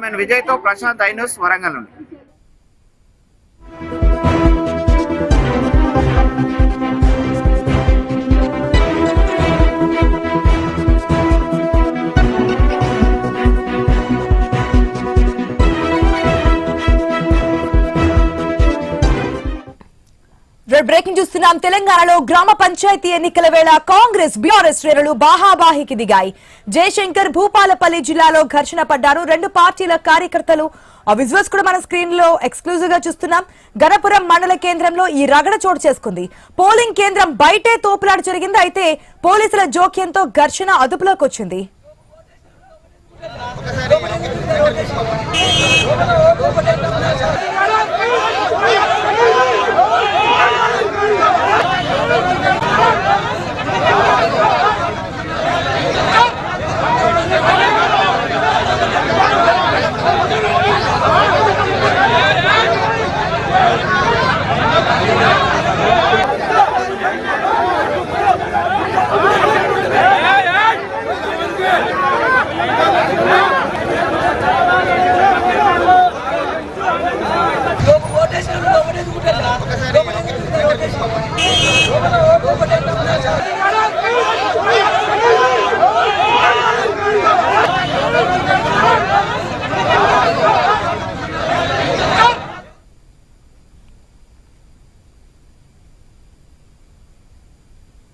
Cameraman Vijay తో Prashanth, iNews, Warangal నుండి. Breaking చూస్తున్నాం. తెలంగాణలో గ్రామ పంచాయతీ ఎన్నికల వేళ కాంగ్రెస్ బీఆర్ఎస్ శ్రేణులు బాహాబాహికి దిగాయి. జయశంకర్ భూపాలపల్లి జిల్లాలో ఘర్షణ పడ్డారు రెండు పార్టీల కార్యకర్తలు. ఆ విజువల్స్ కూడా మన స్క్రీన్ లో ఎక్స్క్లూజివ్ గా చూస్తున్నాం. గణపురం మండల కేంద్రంలో ఈ రగడ చోటు చేసుకుంది. పోలింగ్ కేంద్రం బయటే తోపులాట జరిగింది. అయితే పోలీసుల జోక్యంతో ఘర్షణ అదుపులోకి వచ్చింది.